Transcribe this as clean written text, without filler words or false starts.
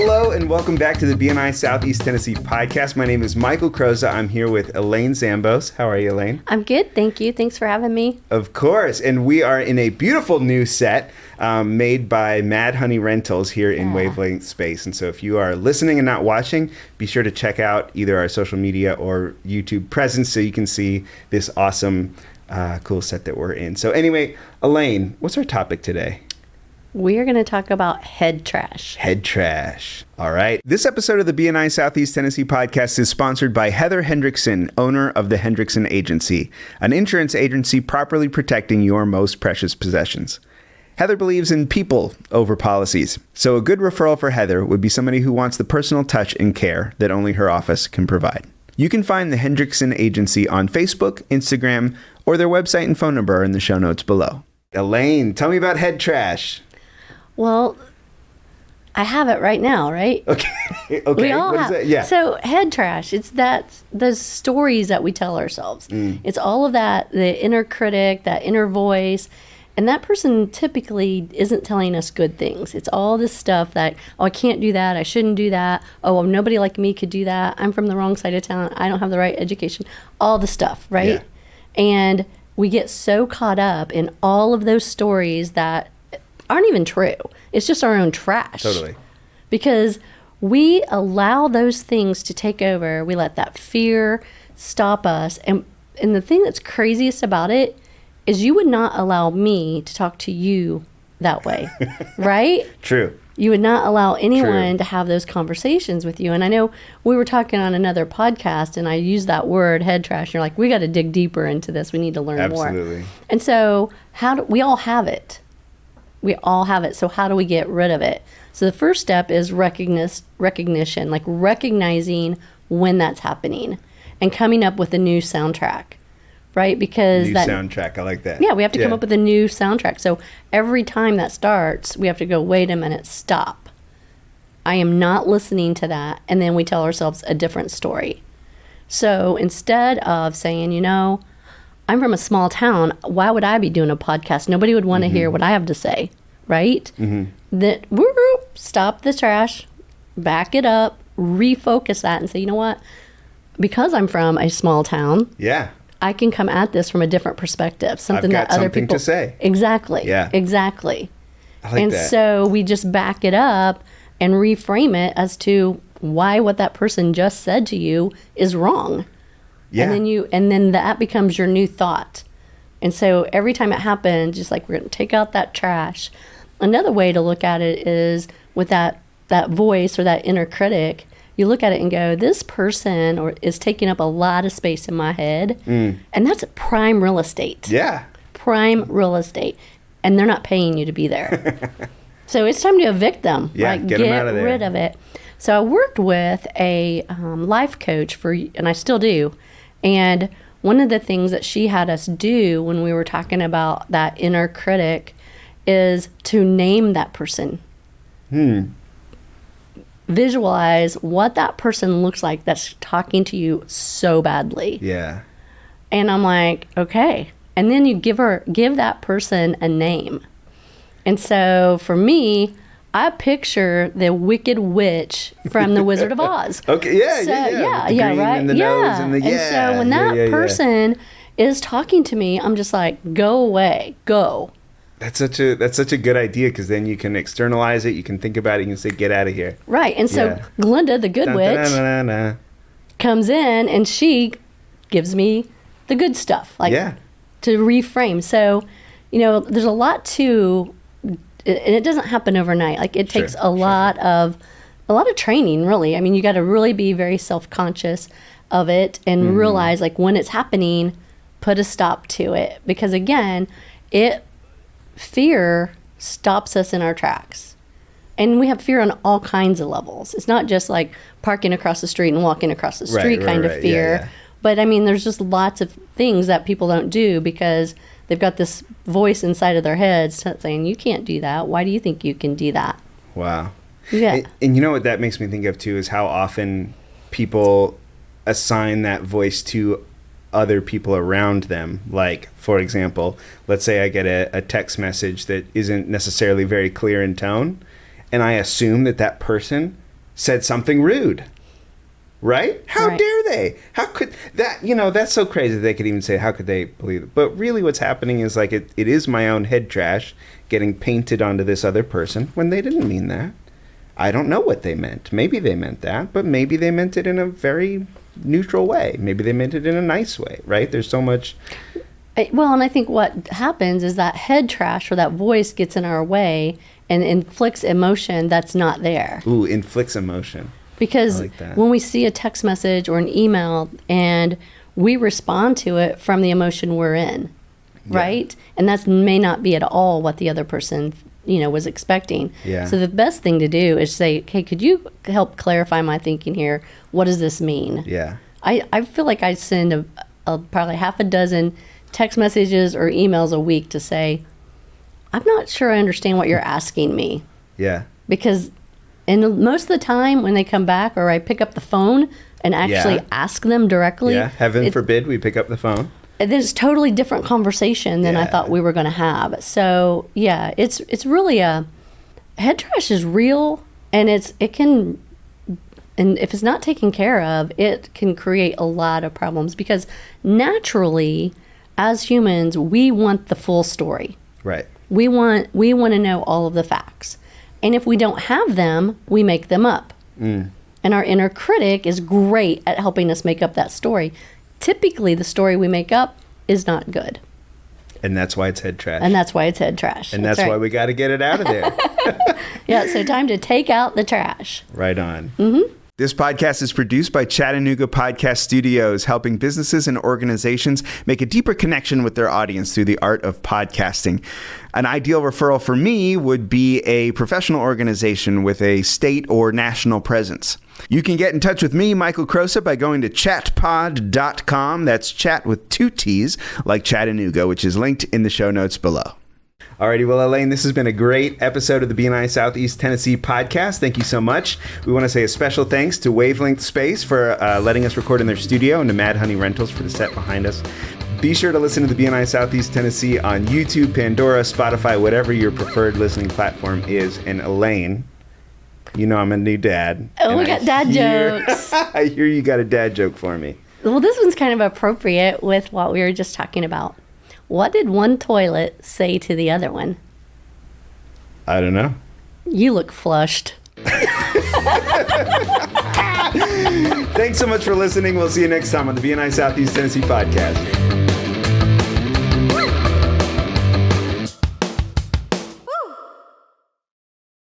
Hello and welcome back to the BNI Southeast Tennessee podcast. My name is Michael Crosa. I'm here with Elaine Zambos. How are you, Elaine? I'm good, thank you. Thanks for having me. Of course. And we are in a beautiful new set made by Mad Honey Rentals here in Wavelength Space. And so if you are listening and not watching, be sure to check out either our social media or YouTube presence so you can see this awesome, cool set that we're in. So anyway, Elaine, what's our topic today? We are going to talk about head trash. Head trash. All right. This episode of the BNI Southeast Tennessee podcast is sponsored by Heather Hendrickson, owner of the Hendrickson Agency, an insurance agency properly protecting your most precious possessions. Heather believes in people over policies. So a good referral for Heather would be somebody who wants the personal touch and care that only her office can provide. You can find the Hendrickson Agency on Facebook, Instagram, or their website and phone number are in the show notes below. Elaine, tell me about head trash. Well, I have it right now, right? Okay. We all what have. is it? Yeah. So head trash, it's the stories that we tell ourselves. It's all of that, the inner critic, that inner voice. And that person typically isn't telling us good things. It's all this stuff that, oh, I can't do that. I shouldn't do that. Oh, well, nobody like me could do that. I'm from the wrong side of town. I don't have the right education. All the stuff, right? Yeah. And we get so caught up in all of those stories that aren't even true. It's just our own trash. Totally. Because we allow those things to take over. We let that fear stop us. And the thing that's craziest about it is you would not allow me to talk to you that way, right? True. You would not allow anyone to have those conversations with you. And I know we were talking on another podcast and I used that word, head trash. And you're like, we got to dig deeper into this. We need to learn more. Absolutely. And so we all have it. We all have it. So how do we get rid of it? So the first step is recognition, like recognizing when that's happening and coming up with a new soundtrack, right? Because soundtrack, I like that. Yeah, we have to come up with a new soundtrack. So every time that starts, we have to go, wait a minute, stop. I am not listening to that. And then we tell ourselves a different story. So instead of saying, I'm from a small town. Why would I be doing a podcast? Nobody would want to hear what I have to say, right? That stop the trash, back it up, refocus that, and say, you know what? Because I'm from a small town, I can come at this from a different perspective. Something I've got that other something people to say. Exactly. Yeah. Exactly. I like that. So we just back it up and reframe it as to why what that person just said to you is wrong. Yeah. And then that becomes your new thought. And so every time it happens, just like we're going to take out that trash. Another way to look at it is with that voice or that inner critic, you look at it and go, this person is taking up a lot of space in my head. And that's prime real estate. Yeah. Prime real estate. And they're not paying you to be there. So it's time to evict them. Yeah, get them out of there. Get rid of it. So I worked with a life coach and I still do. And one of the things that she had us do when we were talking about that inner critic is to name that person. Visualize what that person looks like that's talking to you so badly. Yeah. And I'm like, okay. And then you give that person a name. And so for me, I picture the Wicked Witch from The Wizard of Oz. Okay, yeah, right? And the nose and the, And so when that person is talking to me, I'm just like, go away, go. That's such a good idea because then you can externalize it, you can think about it, you can say, get out of here. Right, and so Glenda, the good witch, comes in and she gives me the good stuff, like to reframe. So, there's a lot to. And it doesn't happen overnight. Like it takes a lot of training, really. I mean, you got to really be very self-conscious of it and realize like when it's happening, put a stop to it. Because again, fear stops us in our tracks. And we have fear on all kinds of levels. It's not just like parking across the street and walking across the street kind of fear. Yeah. But I mean, there's just lots of things that people don't do because they've got this voice inside of their heads saying, you can't do that. Why do you think you can do that? Wow. Yeah. And you know what that makes me think of too is how often people assign that voice to other people around them. Like, for example, let's say I get a text message that isn't necessarily very clear in tone, and I assume that person said something rude. Right? How Right. dare they? How could that, that's so crazy they could even say, how could they believe it? But really what's happening is like it is my own head trash getting painted onto this other person when they didn't mean that. I don't know what they meant. Maybe they meant that, but maybe they meant it in a very neutral way. Maybe they meant it in a nice way, right? There's so much. Well, and I think what happens is that head trash or that voice gets in our way and inflicts emotion that's not there. Ooh, inflicts emotion. Because I like that. when we see a text message or an email and we respond to it from the emotion we're in, right? And that may not be at all what the other person, was expecting. Yeah. So the best thing to do is say, hey, could you help clarify my thinking here? What does this mean? Yeah. I feel like I send probably half a dozen text messages or emails a week to say, I'm not sure I understand what you're asking me. Yeah. Because most of the time when they come back or I pick up the phone and actually ask them directly. Yeah. Heaven forbid we pick up the phone. And it's totally different conversation than I thought we were going to have. So, yeah, it's really head trash is real, and it can, and if it's not taken care of, it can create a lot of problems because naturally, as humans, we want the full story. Right. We want to know all of the facts. And if we don't have them, we make them up. And our inner critic is great at helping us make up that story. Typically, the story we make up is not good. And that's why it's head trash. And that's why it's head trash. And that's why we got to get it out of there. Yeah, so time to take out the trash. Right on. Mm-hmm. This podcast is produced by Chattanooga Podcast Studios, helping businesses and organizations make a deeper connection with their audience through the art of podcasting. An ideal referral for me would be a professional organization with a state or national presence. You can get in touch with me, Michael Crosa, by going to chatpod.com. That's chat with 2 T's, like Chattanooga, which is linked in the show notes below. Alrighty, well, Elaine, this has been a great episode of the BNI Southeast Tennessee podcast. Thank you so much. We want to say a special thanks to Wavelength Space for letting us record in their studio and to Mad Honey Rentals for the set behind us. Be sure to listen to the BNI Southeast Tennessee on YouTube, Pandora, Spotify, whatever your preferred listening platform is. And Elaine, I'm a new dad. Oh, we got dad jokes. I hear you got a dad joke for me. Well, this one's kind of appropriate with what we were just talking about. What did one toilet say to the other one? I don't know. You look flushed. Thanks so much for listening. We'll see you next time on the BNI Southeast Tennessee podcast.